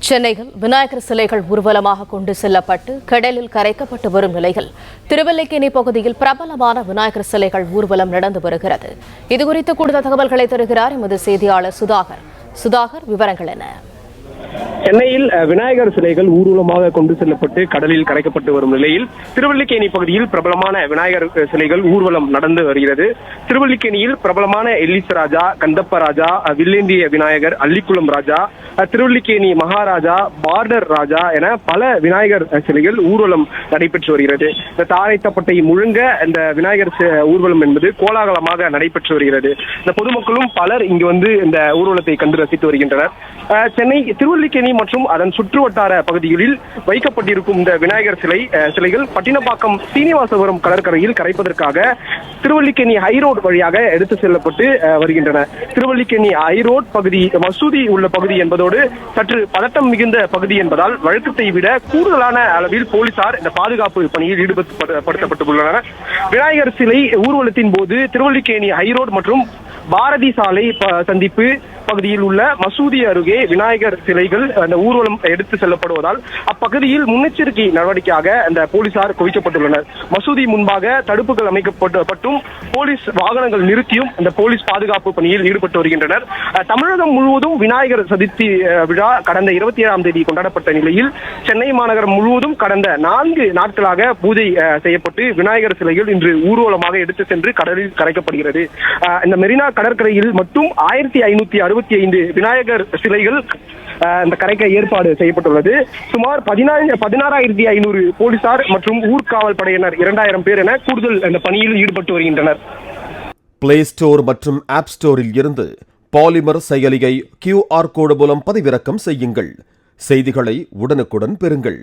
சென்னையில் விநாயகர் சிலைகள் ஊர்வலமாக கொண்டு செல்லப்பட்டு கடலில் கரைக்கப்பட்டு வரும் நிலையில் திருவல்லிக்கேணி பகுதியில் பிரபலமான விநாயகர் சிலைகள் ஊர்வலம் நடந்து வருகிறது. இதுகுறித்து கூடுதல் தகவல்களை தருகிறார் எமது செய்தியாளர் சுதாகர். விவரங்கள் என்ன? சென்னையில் விநாயகர் சிலைகள் ஊர்வலமாக கொண்டு செல்லப்பட்டு கடலில் கரைக்கப்பட்டு வரும் நிலையில் திருவல்லிக்கேணி பகுதியில் பிரபலமான விநாயகர் சிலைகள் ஊர்வலம் நடந்து வருகிறது. திருவல்லிக்கேணியில் பிரபலமான எல்லிஸ் ராஜா, கந்தப்ப ராஜா, வில்லேந்திய விநாயகர், அள்ளிக்குளம் ராஜா, திருவல்லிக்கேணி மகாராஜா, பார்டர் ராஜா என பல விநாயகர் சிலைகள் ஊர்வலம் நடைபெற்று வருகிறது. இந்த தாரைத்தப்பட்டை முழுங்க இந்த விநாயகர் ஊர்வலம் என்பது கோலாகலமாக நடைபெற்று வருகிறது. இந்த பொதுமக்களும் பலர் இங்கு வந்து இந்த ஊர்வலத்தை கண்டு ரசித்து வருகின்றனர். சென்னை திருவல்லிக்கேணி மற்றும் அதன் சுற்றுவட்டார பகுதிகளில் வைக்கப்பட்டிருக்கும் இந்த விநாயகர் சிலைகள் பட்டினப்பாக்கம் சீனிவாசபுரம் கடற்கரையில் கரைப்பதற்காக திருவல்லிக்கேணி ஹைரோட் வழியாக எடுத்து செல்லப்பட்டு வருகின்றன. திருவல்லிக்கேணி ஹைரோட் பகுதி மசூதி உள்ள பகுதி என்பதோடு சற்று பதட்டம் மிகுந்த பகுதி என்பதால் வழக்கத்தை விட கூடுதலான அளவில் போலீசார் இந்த பாதுகாப்பு பணியில் ஈடுபடுத்தப்பட்டுள்ளனர். விநாயகர் சிலை ஊர்வலத்தின் போது திருவல்லிக்கேணி ஹைரோட் மற்றும் பாரதி சாலை சந்திப்பு பகுதியில் உள்ள மசூதி அருகே விநாயகர் சிலைகள் அந்த ஊர்வலம் எடுத்து செல்லப்படுவதால் அப்பகுதியில் முன்னெச்சரிக்கை நடவடிக்கையாக அந்த போலீசார் குவிக்கப்பட்டுள்ளனர். மசூதி முன்பாக தடுப்புகள் அமைக்கப்பட்டும் போலீஸ் வாகனங்கள் நிறுத்தியும் அந்த போலீஸ் பாதுகாப்பு பணியில் ஈடுபட்டு வருகின்றனர். தமிழகம் முழுவதும் விநாயகர் சதுர்த்தி விழா கடந்த 27ஆம் தேதி கொண்டாடப்பட்ட நிலையில் சென்னை மாநகரம் முழுவதும் கடந்த 4 நாட்களாக பூஜை செய்யப்பட்டு விநாயகர் சிலைகள் இன்று ஊர்வலமாக எடுத்து சென்று கடலில் கரைக்கப்படுகிறது. இந்த மெரினா கடற்கரையில் மட்டும் 1565 விநாயகர் சிலைகள் இந்த கரைக்க ஏற்பாடு செய்யப்பட்டுள்ளது. சுமார் 16,500 போலீசார் மற்றும் ஊர்காவல் படையினர் 2000 பேர் என கூடுதல் இந்த பணியில் ஈடுபட்டு வருகின்றனர். பிளே ஸ்டோர் மற்றும் ஆப் ஸ்டோரில் இருந்து பாலிமர் செயலியை QR கோடு மூலம் பதிவிறக்கம் செய்யுங்கள். செய்திகளை உடனுக்குடன் பெறுங்கள்.